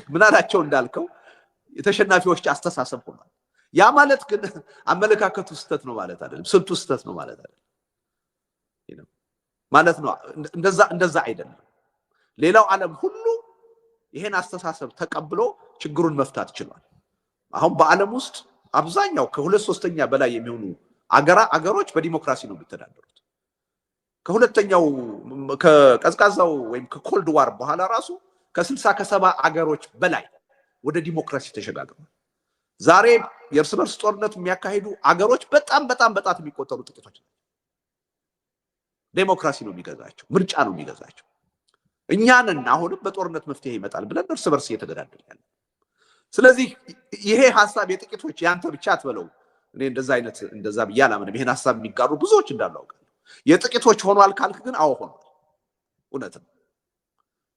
ምን አላቸው እንዳልከው የተሸናፊዎች አስተሳሰብ ሆኗል። ያ ማለት ግን አመለካከቱ ስተት ነው ማለት አይደለም። ስልቱ ስተት ነው ማለት አይደለም ማለት ነው። እንደዛ አይደለም። ሌላው ዓለም ሁሉ ይሄን አስተሳሰብ ተቀብሎ ችግሩን መፍታት ይችላል። አሁን በዓለም ውስጥ አብዛኛው ከ2/3 በላይ የሚሆኑ አገሮች በዲሞክራሲ ነው የሚተዳደሩት። ከሁለተኛው ከቀዝቃዛው ወይም ከኮልድ ዋር በኋላ ራሱ ከ60 ከ70 አገሮች በላይ ወደ ዲሞክራሲ ተሸጋግረዋል። ዛሬ የእርስ በርስ ጦርነት የሚያካሂዱ አገሮች በጣም የሚቆጠሩ ጥቂቶች ናቸው። ዴሞክራሲ ነው የሚገዛቸው፣ ምርጫ ነው የሚገዛቸው። እኛንን አሁንም በጦርነት መፍትሄ ይመጣል ብለን እርስ በርስ እየተገዳደል ያለ። ስለዚህ ይሄ ሐሳብ የጥቂቶች ያንተ ብቻ አትበለው። እኔ እንደዛ ብዬ አላምንም። ይሄን ሐሳብ የሚጋሩ ብዙዎች እንዳሉ አውቃለሁ። የጥቂቶች ሆኗል ካልክ ግን አዎ ሆኗል። እውነት ነው።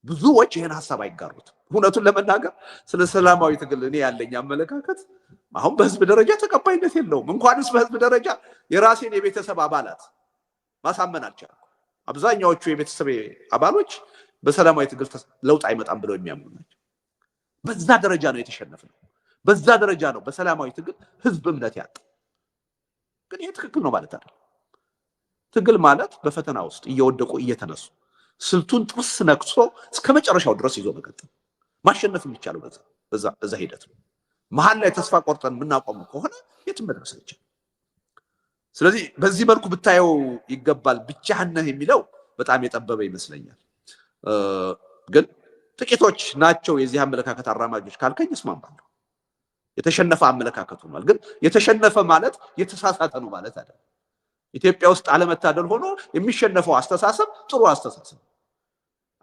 ብዙዎች ይሄን ሐሳብ አይጋሩትም። እውነቱን ለመናገር ስለ ሰላማዊ ትግል እኔ ያለኝ አመለካከት አሁን በህዝብ ደረጃ ተቀባይነት የለውም። እንኳንስ በህዝብ ደረጃ የራሴን የቤተሰብ አባላት ማሳመን አልቻልኩም። አብዛኛዎቹ የቤተሰብ አባሎች በሰላማዊ ትግል ለውጥ አይመጣም ብለው የሚያምኑ ናቸው። በዛ ደረጃ ነው የተሸነፍነው። በዛ ደረጃ ነው በሰላማዊ ትግል ህዝብ እምነት ያጣ። ግን ይሄ ትክክል ነው ማለት አይደለም። ትግል ማለት በፈተና ውስጥ እየወደቁ እየተነሱ ስልቱን ጥርስ ነክሶ እስከ መጨረሻው ድረስ ይዞ መቀጠል። ማሸነፍ የሚቻለው በዛ ሂደት ነው። መሀል ላይ ተስፋ ቆርጠን የምናቆመው ከሆነ የትም መድረስ አይቻልም። ስለዚህ በዚህ መልኩ ብታየው ይገባል። ብቻህን ነህ የሚለው በጣም የጠበበ ይመስለኛል። ግን ጥቂቶች ናቸው የዚህ አመለካከት አራማጆች ካልከኝ እስማማለሁ። የተሸነፈ አመለካከት ሆኗል። ግን የተሸነፈ ማለት የተሳሳተ ነው ማለት አይደለም። ኢትዮጵያ ውስጥ አለመታደል ሆኖ የሚሸነፈው አስተሳሰብ ጥሩ አስተሳሰብ፣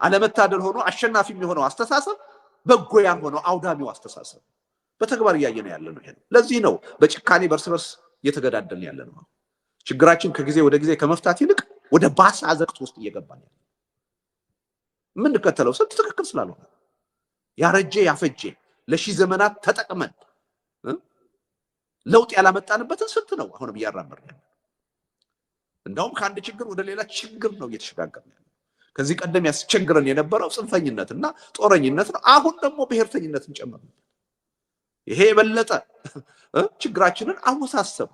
አለመታደል ሆኖ አሸናፊ የሚሆነው አስተሳሰብ በጎ ያልሆነው አውዳሚው አስተሳሰብ በተግባር እያየነው ያለ ነው። ለዚህ ነው በጭካኔ በርስ በርስ እየተገዳደልን ያለ ነው። ችግራችን ከጊዜ ወደ ጊዜ ከመፍታት ይልቅ ወደ ባሰ አዘቅት ውስጥ እየገባን ያለ የምንከተለው ስልት ትክክል ስላልሆነ ያረጀ ያፈጀ ለሺህ ዘመናት ተጠቅመን ለውጥ ያላመጣንበትን ስልት ነው አሁንም እያራመድን ያለ። እንደውም ከአንድ ችግር ወደ ሌላ ችግር ነው እየተሸጋገርን ያለ። ከዚህ ቀደም ያስቸግረን የነበረው ጽንፈኝነትና ጦረኝነት ነው። አሁን ደግሞ ብሔርተኝነትን ጨመርን። ይሄ የበለጠ ችግራችንን አወሳሰብ፣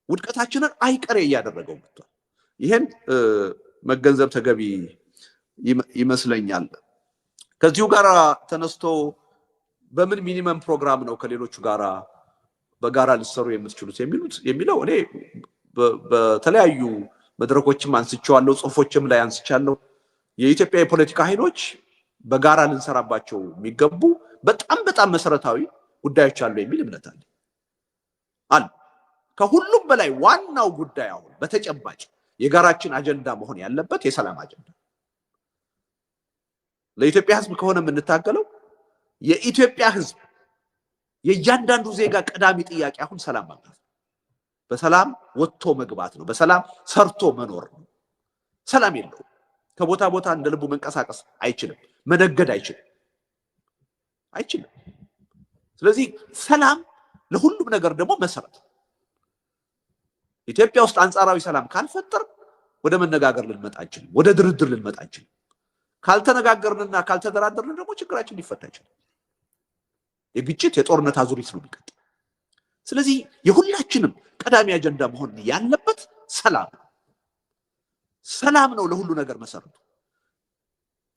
ውድቀታችንን አይቀሬ እያደረገው መጥቷል። ይሄን መገንዘብ ተገቢ ይመስለኛል። ከዚሁ ጋር ተነስቶ በምን ሚኒመም ፕሮግራም ነው ከሌሎቹ ጋራ በጋራ ሊሰሩ የምትችሉት የሚለው እኔ በተለያዩ መድረኮችም አንስቻለሁ፣ ጽሁፎችም ላይ አንስቻለሁ። የኢትዮጵያ የፖለቲካ ኃይሎች በጋራ ልንሰራባቸው የሚገቡ በጣም መሰረታዊ ጉዳዮች አሉ የሚል እምነት አለ። ከሁሉም በላይ ዋናው ጉዳይ አሁን በተጨባጭ የጋራችን አጀንዳ መሆን ያለበት የሰላም አጀንዳ። ለኢትዮጵያ ህዝብ ከሆነ የምንታገለው የኢትዮጵያ ህዝብ የእያንዳንዱ ዜጋ ቀዳሚ ጥያቄ አሁን ሰላም ማግኘት፣ በሰላም ወጥቶ መግባት ነው። በሰላም ሰርቶ መኖር ነው። ሰላም የለውም። ከቦታ ቦታ እንደ ልቡ መንቀሳቀስ አይችልም። መነገድ አይችልም። ስለዚህ ሰላም ለሁሉም ነገር ደግሞ መሰረት። ኢትዮጵያ ውስጥ አንጻራዊ ሰላም ካልፈጠር ወደ መነጋገር ልንመጣ አንችልም። ወደ ድርድር ልንመጣ አንችልም። ካልተነጋገርንና ካልተደራደርን ደግሞ ችግራችን ሊፈታ ይችላል። የግጭት የጦርነት አዙሪት ነው የሚቀጥል። ስለዚህ የሁላችንም ቀዳሚ አጀንዳ መሆን ያለበት ሰላም ነው። ሰላም ነው ለሁሉ ነገር መሰረቱ።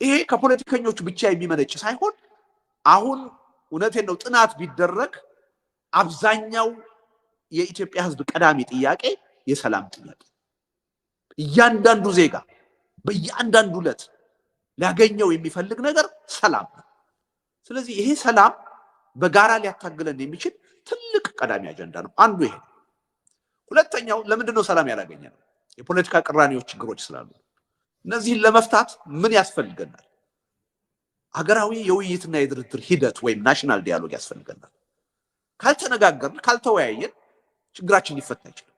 ይሄ ከፖለቲከኞቹ ብቻ የሚመነጭ ሳይሆን አሁን እውነቴን ነው ጥናት ቢደረግ አብዛኛው የኢትዮጵያ ህዝብ ቀዳሚ ጥያቄ የሰላም ጥያቄ፣ እያንዳንዱ ዜጋ በእያንዳንዱ ዕለት ሊያገኘው የሚፈልግ ነገር ሰላም ነው። ስለዚህ ይሄ ሰላም በጋራ ሊያታግለን የሚችል ትልቅ ቀዳሚ አጀንዳ ነው። አንዱ ይሄ። ሁለተኛው ለምንድነው ሰላም ያላገኘነው? የፖለቲካ ቅራኔዎች፣ ችግሮች ስላሉ እነዚህን ለመፍታት ምን ያስፈልገናል? ሀገራዊ የውይይትና የድርድር ሂደት ወይም ናሽናል ዲያሎግ ያስፈልገናል። ካልተነጋገርን፣ ካልተወያየን ችግራችን ሊፈታ አይችልም።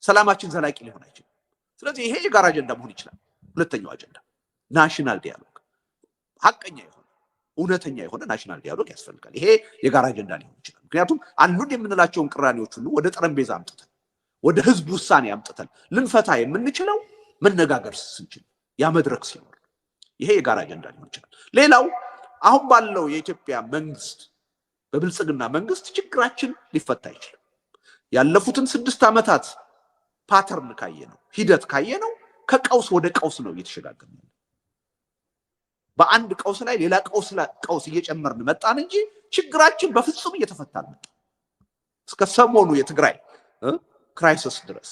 ሰላማችን ዘላቂ ሊሆን አይችልም። ስለዚህ ይሄ የጋራ አጀንዳ መሆን ይችላል። ሁለተኛው አጀንዳ ናሽናል ዲያሎግ፣ ሀቀኛ የሆነ እውነተኛ የሆነ ናሽናል ዲያሎግ ያስፈልጋል። ይሄ የጋራ አጀንዳ ሊሆን ይችላል። ምክንያቱም አሉን የምንላቸውን ቅራኔዎች ሁሉ ወደ ጠረጴዛ አምጥተን ወደ ህዝብ ውሳኔ አምጥተን ልንፈታ የምንችለው መነጋገር ስንችል፣ ያ መድረክ ሲኖር፣ ይሄ የጋራ አጀንዳ ሊሆን ይችላል። ሌላው አሁን ባለው የኢትዮጵያ መንግስት በብልጽግና መንግስት ችግራችን ሊፈታ ይችላል። ያለፉትን 6 ዓመታት ፓተርን ካየነው ሂደት ካየነው ከቀውስ ወደ ቀውስ ነው እየተሸጋገርን። በአንድ ቀውስ ላይ ሌላ ቀውስ እየጨመርን መጣን እንጂ ችግራችን በፍጹም እየተፈታ አልመጣም። እስከ ሰሞኑ የትግራይ ክራይሲስ ድረስ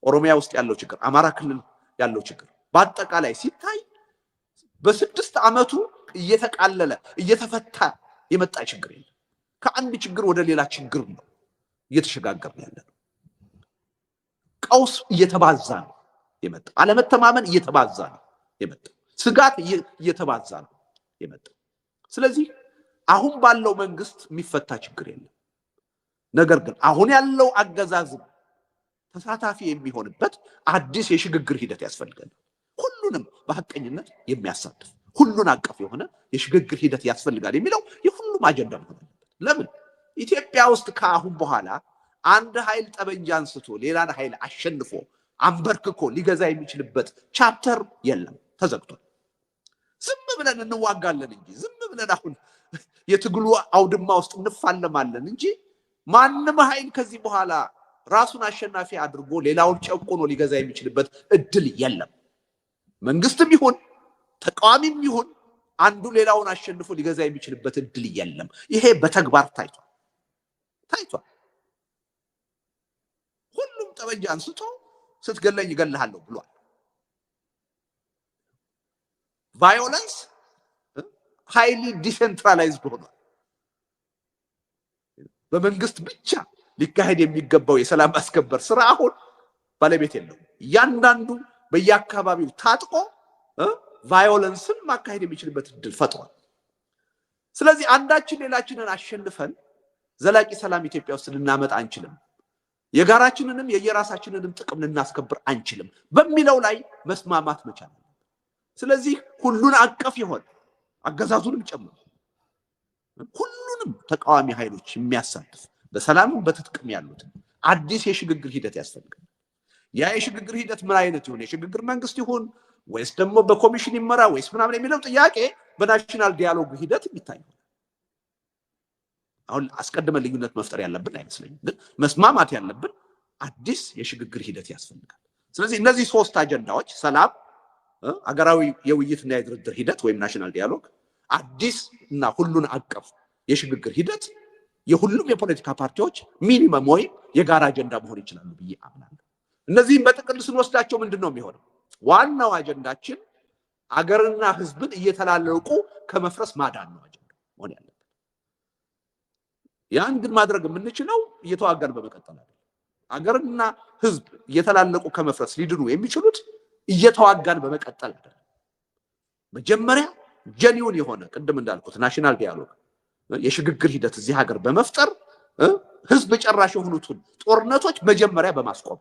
ኦሮሚያ ውስጥ ያለው ችግር፣ አማራ ክልል ያለው ችግር በአጠቃላይ ሲታይ በ6 ዓመቱ እየተቃለለ እየተፈታ የመጣ ችግር የለም። ከአንድ ችግር ወደ ሌላ ችግር ነው እየተሸጋገርን ያለነው። ቀውስ እየተባዛ ነው የመጣው። አለመተማመን እየተባዛ ነው የመጣው። ስጋት እየተባዛ ነው የመጣው። ስለዚህ አሁን ባለው መንግስት የሚፈታ ችግር የለም። ነገር ግን አሁን ያለው አገዛዝ ተሳታፊ የሚሆንበት አዲስ የሽግግር ሂደት ያስፈልጋል። ሁሉንም በሐቀኝነት የሚያሳትፍ ሁሉን አቀፍ የሆነ የሽግግር ሂደት ያስፈልጋል የሚለው የሁሉም አጀንዳ ነው። ለምን ኢትዮጵያ ውስጥ ከአሁን በኋላ አንድ ኃይል ጠበንጃ አንስቶ ሌላን ኃይል አሸንፎ አንበርክኮ ሊገዛ የሚችልበት ቻፕተር የለም፣ ተዘግቷል። ዝም ብለን እንዋጋለን እንጂ ዝም ብለን አሁን የትግሉ አውድማ ውስጥ እንፋለማለን እንጂ ማንም ኃይል ከዚህ በኋላ ራሱን አሸናፊ አድርጎ ሌላውን ጨቆኖ ሊገዛ የሚችልበት እድል የለም። መንግስትም ይሁን ተቃዋሚም ይሁን አንዱ ሌላውን አሸንፎ ሊገዛ የሚችልበት እድል የለም። ይሄ በተግባር ታይቷል። ሁሉም ጠበንጃ አንስቶ ስትገለኝ እገልሃለሁ ብሏል። ቫዮለንስ ሃይሊ ዲሴንትራላይዝድ ሆኗል። በመንግስት ብቻ ሊካሄድ የሚገባው የሰላም ማስከበር ስራ አሁን ባለቤት የለውም። እያንዳንዱ በየአካባቢው ታጥቆ ቫዮለንስን ማካሄድ የሚችልበት እድል ፈጥሯል። ስለዚህ አንዳችን ሌላችንን አሸንፈን ዘላቂ ሰላም ኢትዮጵያ ውስጥ ልናመጣ አንችልም፣ የጋራችንንም የየራሳችንንም ጥቅም ልናስከብር አንችልም በሚለው ላይ መስማማት መቻል። ስለዚህ ሁሉን አቀፍ የሆነ አገዛዙንም ጨምሮ ሁሉንም ተቃዋሚ ኃይሎች የሚያሳትፍ በሰላምም በትጥቅም ያሉት አዲስ የሽግግር ሂደት ያስፈልጋል። ያ የሽግግር ሂደት ምን አይነት ይሁን? የሽግግር መንግስት ይሁን ወይስ ደግሞ በኮሚሽን ይመራ ወይስ ምናምን የሚለው ጥያቄ በናሽናል ዲያሎግ ሂደት የሚታይ ነው። አሁን አስቀድመን ልዩነት መፍጠር ያለብን አይመስለኝም፣ ግን መስማማት ያለብን አዲስ የሽግግር ሂደት ያስፈልጋል። ስለዚህ እነዚህ 3 አጀንዳዎች ሰላም፣ አገራዊ የውይይትና የድርድር ሂደት ወይም ናሽናል ዲያሎግ፣ አዲስ እና ሁሉን አቀፍ የሽግግር ሂደት የሁሉም የፖለቲካ ፓርቲዎች ሚኒመም ወይም የጋራ አጀንዳ መሆን ይችላሉ ብዬ አምናለሁ። እነዚህም በጥቅል ስንወስዳቸው ምንድን ነው የሚሆነው? ዋናው አጀንዳችን አገርና ህዝብን እየተላለቁ ከመፍረስ ማዳን ነው አጀንዳ መሆን ያለበት። ያን ግን ማድረግ የምንችለው እየተዋጋን በመቀጠል አይደለም። አገርና ህዝብ እየተላለቁ ከመፍረስ ሊድኑ የሚችሉት እየተዋጋን በመቀጠል አይደለም። መጀመሪያ ጀኒውን የሆነ ቅድም እንዳልኩት ናሽናል ዲያሎግ የሽግግር ሂደት እዚህ ሀገር በመፍጠር ህዝብ ጨራሽ የሆኑትን ጦርነቶች መጀመሪያ በማስቆም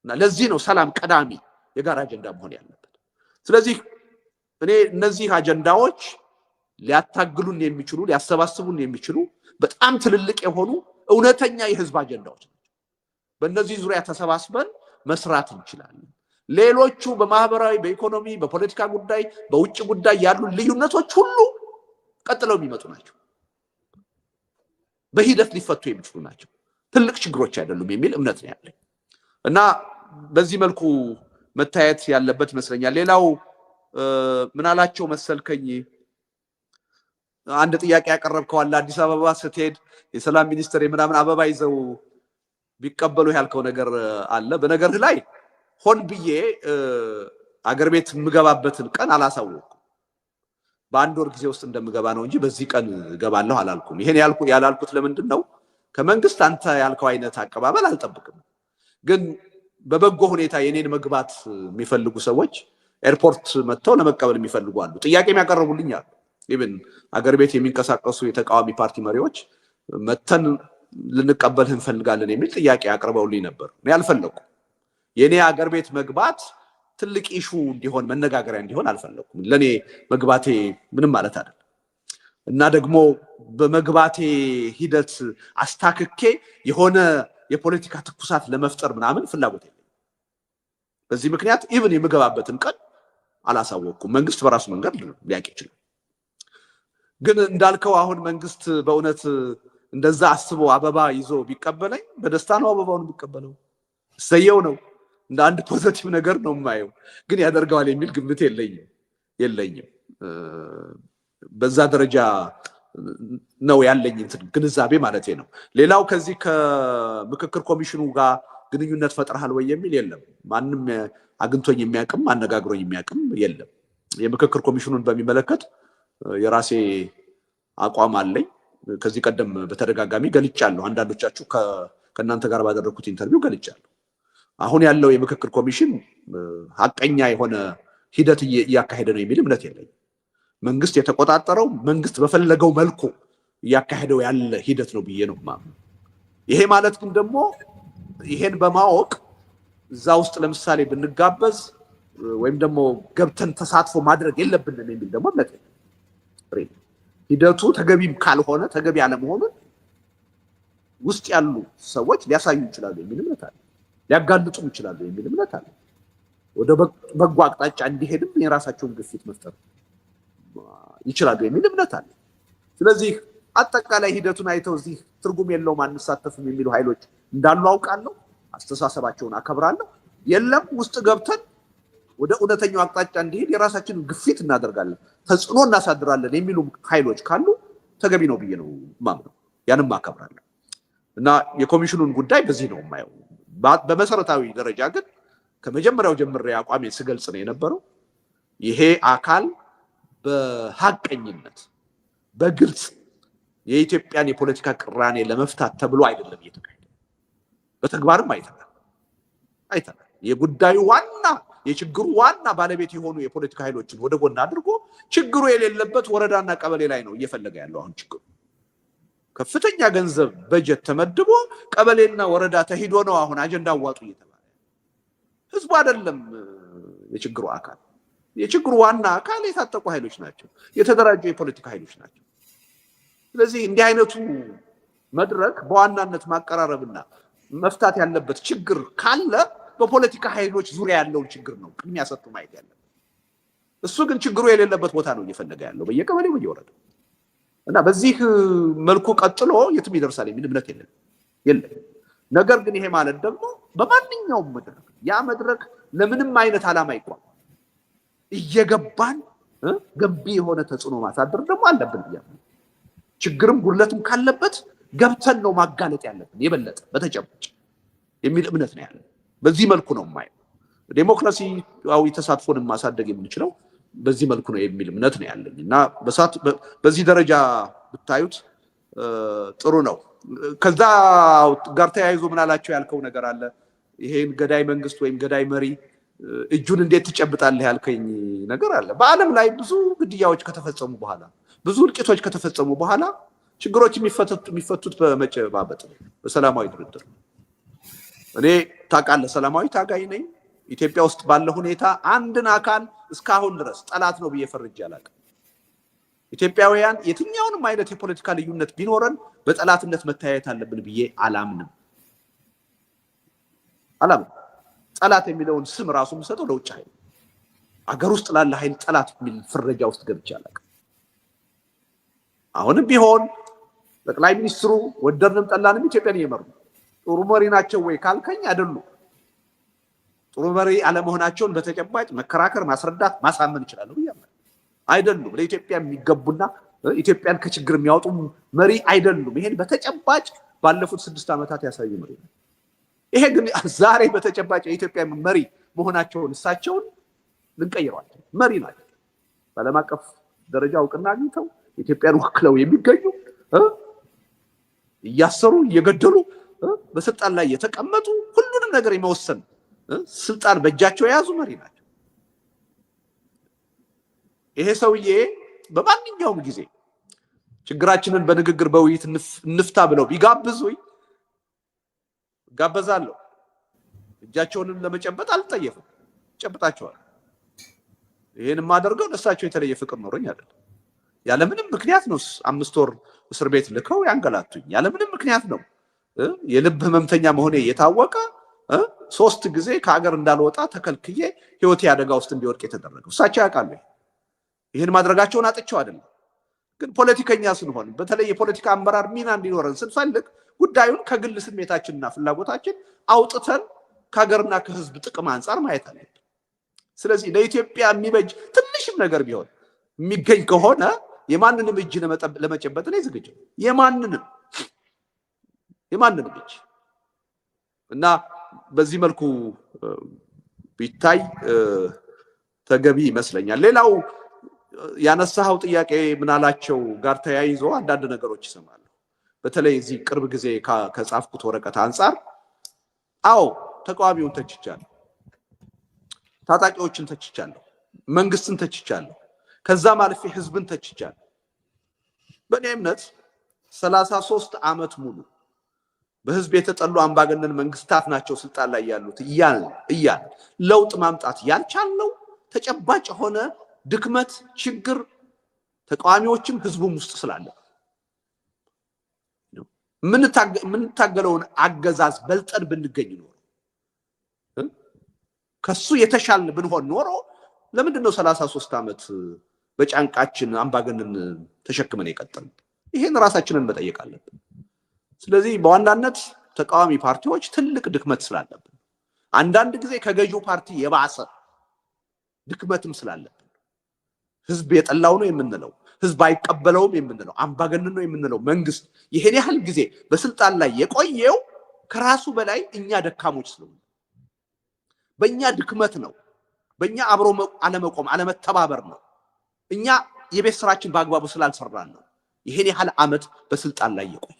እና ለዚህ ነው ሰላም ቀዳሚ የጋራ አጀንዳ መሆን ያለበት። ስለዚህ እኔ እነዚህ አጀንዳዎች ሊያታግሉን የሚችሉ ሊያሰባስቡን የሚችሉ በጣም ትልልቅ የሆኑ እውነተኛ የህዝብ አጀንዳዎች ናቸው። በእነዚህ ዙሪያ ተሰባስበን መስራት እንችላለን። ሌሎቹ በማህበራዊ፣ በኢኮኖሚ፣ በፖለቲካ ጉዳይ፣ በውጭ ጉዳይ ያሉ ልዩነቶች ሁሉ ቀጥለው የሚመጡ ናቸው። በሂደት ሊፈቱ የሚችሉ ናቸው። ትልቅ ችግሮች አይደሉም የሚል እምነት ነው ያለኝ እና በዚህ መልኩ መታየት ያለበት ይመስለኛል። ሌላው ምን አላቸው መሰልከኝ፣ አንድ ጥያቄ ያቀረብከው አለ። አዲስ አበባ ስትሄድ የሰላም ሚኒስትር የምናምን አበባ ይዘው ቢቀበሉ ያልከው ነገር አለ። በነገርህ ላይ ሆን ብዬ አገር ቤት የምገባበትን ቀን አላሳወቅኩም። በአንድ ወር ጊዜ ውስጥ እንደምገባ ነው እንጂ በዚህ ቀን እገባለሁ አላልኩም። ይሄን ያላልኩት ለምንድን ነው? ከመንግስት አንተ ያልከው አይነት አቀባበል አልጠብቅም። ግን በበጎ ሁኔታ የኔን መግባት የሚፈልጉ ሰዎች ኤርፖርት መጥተው ለመቀበል የሚፈልጉ አሉ። ጥያቄ የሚያቀርቡልኝ አሉ። ኢቭን አገር ቤት የሚንቀሳቀሱ የተቃዋሚ ፓርቲ መሪዎች መተን ልንቀበልህ እንፈልጋለን የሚል ጥያቄ አቅርበውልኝ ነበር። እኔ አልፈለኩም። የኔ አገር ቤት መግባት ትልቅ ኢሹ እንዲሆን መነጋገሪያ እንዲሆን አልፈለኩም። ለኔ መግባቴ ምንም ማለት አይደለም እና ደግሞ በመግባቴ ሂደት አስታክኬ የሆነ የፖለቲካ ትኩሳት ለመፍጠር ምናምን ፍላጎት የለኝም። በዚህ ምክንያት ኢቭን የምገባበትን ቀን አላሳወቅኩም። መንግስት በራሱ መንገድ ሊያውቅ ይችላል። ግን እንዳልከው አሁን መንግስት በእውነት እንደዛ አስቦ አበባ ይዞ ቢቀበለኝ በደስታ ነው አበባውን ቢቀበለው ሰየው ነው እንደ አንድ ፖዚቲቭ ነገር ነው የማየው። ግን ያደርገዋል የሚል ግምት የለኝም። በዛ ደረጃ ነው ያለኝ ግንዛቤ ማለት ነው። ሌላው ከዚህ ከምክክር ኮሚሽኑ ጋር ግንኙነት ፈጥረሃል ወይ የሚል የለም። ማንም አግኝቶኝ የሚያቅም አነጋግሮኝ የሚያቅም የለም። የምክክር ኮሚሽኑን በሚመለከት የራሴ አቋም አለኝ። ከዚህ ቀደም በተደጋጋሚ ገልጫለሁ። አንዳንዶቻችሁ ከእናንተ ጋር ባደረኩት ኢንተርቪው ገልጫለሁ። አሁን ያለው የምክክር ኮሚሽን ሀቀኛ የሆነ ሂደት እያካሄደ ነው የሚል እምነት የለኝም። መንግስት የተቆጣጠረው መንግስት በፈለገው መልኩ እያካሄደው ያለ ሂደት ነው ብዬ ነው የማምነው። ይሄ ማለት ግን ደግሞ ይሄን በማወቅ እዛ ውስጥ ለምሳሌ ብንጋበዝ ወይም ደግሞ ገብተን ተሳትፎ ማድረግ የለብንም የሚል ደግሞ እምነት የለኝም። ሂደቱ ተገቢም ካልሆነ ተገቢ አለመሆኑን ውስጥ ያሉ ሰዎች ሊያሳዩ ይችላሉ የሚል እምነት አለ። ሊያጋልጡም ይችላሉ የሚል እምነት አለ። ወደ በጎ አቅጣጫ እንዲሄድም የራሳቸውን ግፊት መፍጠር ይችላሉ የሚል እምነት አለ። ስለዚህ አጠቃላይ ሂደቱን አይተው እዚህ ትርጉም የለውም አንሳተፍም የሚሉ ኃይሎች እንዳሉ አውቃለሁ። አስተሳሰባቸውን አከብራለሁ። የለም ውስጥ ገብተን ወደ እውነተኛው አቅጣጫ እንዲሄድ የራሳችንን ግፊት እናደርጋለን፣ ተጽዕኖ እናሳድራለን የሚሉ ኃይሎች ካሉ ተገቢ ነው ብዬ ነው የማምነው። ያንም አከብራለሁ እና የኮሚሽኑን ጉዳይ በዚህ ነው የማየው። በመሰረታዊ ደረጃ ግን ከመጀመሪያው ጀምሬ አቋሜን ስገልጽ ነው የነበረው። ይሄ አካል በሀቀኝነት በግልጽ የኢትዮጵያን የፖለቲካ ቅራኔ ለመፍታት ተብሎ አይደለም እየተካሄደ፣ በተግባርም አይተናል። የጉዳዩ ዋና የችግሩ ዋና ባለቤት የሆኑ የፖለቲካ ኃይሎችን ወደ ጎን አድርጎ ችግሩ የሌለበት ወረዳና ቀበሌ ላይ ነው እየፈለገ ያለው። አሁን ችግሩ ከፍተኛ ገንዘብ በጀት ተመድቦ ቀበሌና ወረዳ ተሂዶ ነው አሁን አጀንዳ አዋጡ እየተባለ። ህዝቡ አይደለም የችግሩ አካል። የችግሩ ዋና አካል የታጠቁ ኃይሎች ናቸው፣ የተደራጁ የፖለቲካ ኃይሎች ናቸው። ስለዚህ እንዲህ አይነቱ መድረክ በዋናነት ማቀራረብና መፍታት ያለበት ችግር ካለ በፖለቲካ ኃይሎች ዙሪያ ያለውን ችግር ነው ቅድሚያ ሰጥቶ ማየት ያለበት። እሱ ግን ችግሩ የሌለበት ቦታ ነው እየፈለገ ያለው በየቀበሌው በየወረዳው እና በዚህ መልኩ ቀጥሎ የትም ይደርሳል የሚል እምነት የለም። ነገር ግን ይሄ ማለት ደግሞ በማንኛውም መድረክ ያ መድረክ ለምንም አይነት ዓላማ ይቋም እየገባን ገንቢ የሆነ ተጽዕኖ ማሳደር ደግሞ አለብን ብያለሁ። ችግርም ጉድለትም ካለበት ገብተን ነው ማጋለጥ ያለብን የበለጠ በተጨባጭ የሚል እምነት ነው ያለን። በዚህ መልኩ ነው የማየው። ዴሞክራሲያዊ ተሳትፎን ማሳደግ የምንችለው በዚህ መልኩ ነው የሚል እምነት ነው ያለኝ እና በዚህ ደረጃ ብታዩት ጥሩ ነው። ከዛ ጋር ተያይዞ ምን አላቸው ያልከው ነገር አለ። ይሄን ገዳይ መንግስት ወይም ገዳይ መሪ እጁን እንዴት ትጨብጣለህ ያልከኝ ነገር አለ። በዓለም ላይ ብዙ ግድያዎች ከተፈጸሙ በኋላ ብዙ እልቂቶች ከተፈጸሙ በኋላ ችግሮች የሚፈቱት በመጨባበጥ ነው፣ በሰላማዊ ድርድር። እኔ ታውቃለህ ሰላማዊ ታጋይ ነኝ። ኢትዮጵያ ውስጥ ባለ ሁኔታ አንድን አካል እስካሁን ድረስ ጠላት ነው ብዬ ፈርጄ አላውቅም። ኢትዮጵያውያን የትኛውንም አይነት የፖለቲካ ልዩነት ቢኖረን በጠላትነት መታየት አለብን ብዬ አላምንም። ጠላት የሚለውን ስም ራሱ የምሰጠው ለውጭ ኃይል፣ አገር ውስጥ ላለ ኃይል ጠላት የሚል ፍረጃ ውስጥ ገብቼ አላውቅም። አሁንም ቢሆን ጠቅላይ ሚኒስትሩ ወደድንም ጠላንም ኢትዮጵያን እየመሩ ጥሩ መሪ ናቸው ወይ ካልከኝ አይደሉም። ጥሩ መሪ አለመሆናቸውን በተጨባጭ መከራከር፣ ማስረዳት፣ ማሳመን ይችላሉ ብያለሁ። አይደሉም። ለኢትዮጵያ የሚገቡና ኢትዮጵያን ከችግር የሚያወጡ መሪ አይደሉም። ይሄን በተጨባጭ ባለፉት 6 ዓመታት ያሳዩ መሪ ነው። ይሄ ግን ዛሬ በተጨባጭ የኢትዮጵያ መሪ መሆናቸውን እሳቸውን ልንቀይሯቸው መሪ ናቸው። በዓለም አቀፍ ደረጃ እውቅና አግኝተው ኢትዮጵያን ወክለው የሚገኙ እያሰሩ እየገደሉ በስልጣን ላይ የተቀመጡ ሁሉንም ነገር የመወሰን ስልጣን በእጃቸው የያዙ መሪ ናቸው። ይሄ ሰውዬ በማንኛውም ጊዜ ችግራችንን በንግግር በውይይት እንፍታ ብለው ቢጋብዙኝ ጋበዛለሁ። እጃቸውንም ለመጨበጥ አልጠየፍም፣ ጨብጣቸዋለሁ። ይሄን የማደርገው ለእሳቸው የተለየ ፍቅር ኖሮኝ አይደለም። ያለምንም ምክንያት ነው 5 ወር እስር ቤት ልከው ያንገላቱኝ። ያለምንም ምክንያት ነው የልብ ህመምተኛ መሆኔ የታወቀ 3 ጊዜ ከሀገር እንዳልወጣ ተከልክዬ ህይወቴ አደጋ ውስጥ እንዲወድቅ የተደረገው እሳቸው ያውቃሉ። ይህን ማድረጋቸውን አጥቼው አይደለም። ግን ፖለቲከኛ ስንሆን በተለይ የፖለቲካ አመራር ሚና እንዲኖረን ስንፈልግ ጉዳዩን ከግል ስሜታችንና ፍላጎታችን አውጥተን ከሀገርና ከህዝብ ጥቅም አንጻር ማየት አለብን። ስለዚህ ለኢትዮጵያ የሚበጅ ትንሽም ነገር ቢሆን የሚገኝ ከሆነ የማንንም እጅ ለመጨበጥ ነው ዝግጁ የማንንም እጅ እና በዚህ መልኩ ቢታይ ተገቢ ይመስለኛል። ሌላው ያነሳው ጥያቄ ምናላቸው ጋር ተያይዞ አንዳንድ ነገሮች ይሰማሉ። በተለይ እዚህ ቅርብ ጊዜ ከጻፍኩት ወረቀት አንጻር አዎ ተቃዋሚውን ተችቻለሁ፣ ታጣቂዎችን ተችቻለሁ፣ መንግስትን ተችቻለሁ፣ ከዛም አልፌ ህዝብን ተችቻለሁ። በእኔ እምነት 33 ዓመት ሙሉ በህዝብ የተጠሉ አምባገነን መንግስታት ናቸው ስልጣን ላይ ያሉት እያል ለውጥ ማምጣት ያልቻልነው ተጨባጭ የሆነ ድክመት ችግር ተቃዋሚዎችም ህዝቡም ውስጥ ስላለ ምንታገለውን አገዛዝ በልጠን ብንገኝ ኖሮ ከሱ የተሻለ ብንሆን ኖሮ ለምንድን ነው 33 ዓመት በጫንቃችን አምባገነን ተሸክመን የቀጠልን? ይሄን ራሳችንን መጠየቅ አለብን። ስለዚህ በዋናነት ተቃዋሚ ፓርቲዎች ትልቅ ድክመት ስላለብን አንዳንድ ጊዜ ከገዢው ፓርቲ የባሰ ድክመትም ስላለብን ህዝብ የጠላው ነው የምንለው ህዝብ አይቀበለውም የምንለው አምባገነን ነው የምንለው መንግስት ይሄን ያህል ጊዜ በስልጣን ላይ የቆየው ከራሱ በላይ እኛ ደካሞች ስለሆነ በእኛ ድክመት ነው፣ በእኛ አብሮ አለመቆም አለመተባበር ነው፣ እኛ የቤት ስራችን በአግባቡ ስላልሰራን ነው ይሄን ያህል ዓመት በስልጣን ላይ የቆየ።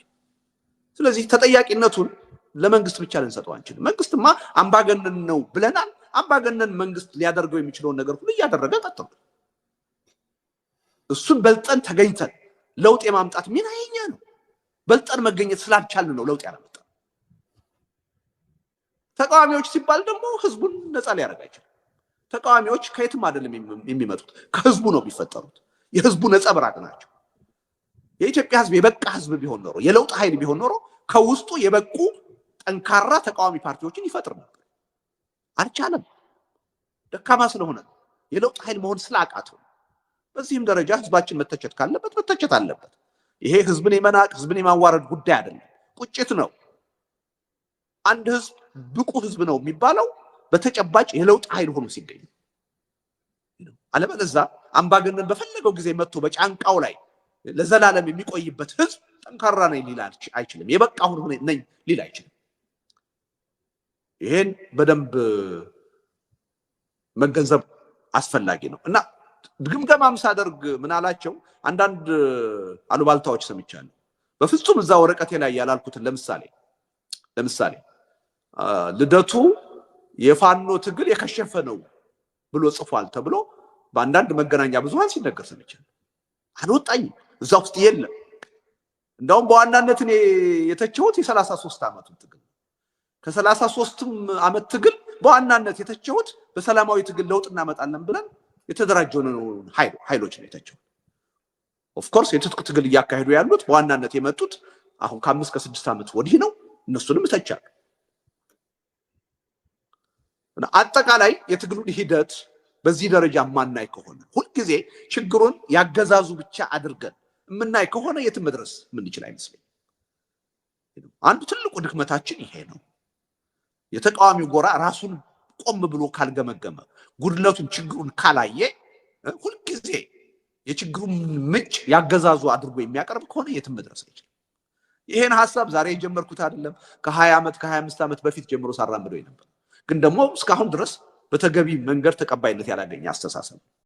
ስለዚህ ተጠያቂነቱን ለመንግስት ብቻ ልንሰጠው አንችልም። መንግስትማ አምባገነን ነው ብለናል። አምባገነን መንግስት ሊያደርገው የሚችለውን ነገር ሁሉ እያደረገ ቀጥሏል። እሱን በልጠን ተገኝተን ለውጥ የማምጣት ሚና የኛ ነው። በልጠን መገኘት ስላልቻልን ነው ለውጥ ያላመጣ። ተቃዋሚዎች ሲባል ደግሞ ህዝቡን ነፃ ሊያደርግ አይችልም። ተቃዋሚዎች ከየትም አይደለም የሚመጡት፣ ከህዝቡ ነው የሚፈጠሩት። የህዝቡ ነጸብራቅ ናቸው። የኢትዮጵያ ህዝብ የበቃ ህዝብ ቢሆን ኖሮ የለውጥ ኃይል ቢሆን ኖሮ ከውስጡ የበቁ ጠንካራ ተቃዋሚ ፓርቲዎችን ይፈጥር ነበር። አልቻለም። ደካማ ስለሆነ የለውጥ ኃይል መሆን ስላቃተው። በዚህም ደረጃ ህዝባችን መተቸት ካለበት መተቸት አለበት። ይሄ ህዝብን የመናቅ ህዝብን የማዋረድ ጉዳይ አይደለም፣ ቁጭት ነው። አንድ ህዝብ ብቁ ህዝብ ነው የሚባለው በተጨባጭ የለውጥ ኃይል ሆኖ ሲገኝ። አለበለዚያ አምባገነን በፈለገው ጊዜ መጥቶ በጫንቃው ላይ ለዘላለም የሚቆይበት ህዝብ ጠንካራ ነኝ ሊል አይችልም፣ የበቃ ነኝ ሊል አይችልም። ይሄን በደንብ መገንዘብ አስፈላጊ ነው እና ግምገማም ሳደርግ ምናላቸው አንዳንድ አሉባልታዎች ሰምቻለሁ። በፍጹም እዛ ወረቀቴ ላይ ያላልኩትን ለምሳሌ ልደቱ የፋኖ ትግል የከሸፈ ነው ብሎ ጽፏል ተብሎ በአንዳንድ መገናኛ ብዙሃን ሲነገር ሰምቻለሁ። አልወጣኝም፣ እዛ ውስጥ የለም። እንደውም በዋናነት እኔ የተቸሁት የ33 ዓመቱን ትግል ከ33 ዓመት ትግል በዋናነት የተቸሁት በሰላማዊ ትግል ለውጥ እናመጣለን ብለን የተደራጀውን ኃይሎች ነው የተቸሁት። ኦፍኮርስ የትጥቅ ትግል እያካሄዱ ያሉት በዋናነት የመጡት አሁን ከ5 ከ6 ዓመት ወዲህ ነው። እነሱንም እተቻለሁ። አጠቃላይ የትግሉን ሂደት በዚህ ደረጃ ማናይ ከሆነ ሁልጊዜ ችግሩን ያገዛዙ ብቻ አድርገን የምናይ ከሆነ የትም መድረስ የምንችል አይመስለኝም። አንዱ ትልቁ ድክመታችን ይሄ ነው። የተቃዋሚው ጎራ ራሱን ቆም ብሎ ካልገመገመ ጉድለቱን ችግሩን ካላየ ሁልጊዜ የችግሩን ምንጭ ያገዛዙ አድርጎ የሚያቀርብ ከሆነ የትም መድረስ አይችልም። ይሄን ሐሳብ ዛሬ የጀመርኩት አይደለም። ከ20 ዓመት ከ25 ዓመት በፊት ጀምሮ ሳራምደው ነበር። ግን ደግሞ እስካሁን ድረስ በተገቢ መንገድ ተቀባይነት ያላገኘ አስተሳሰብ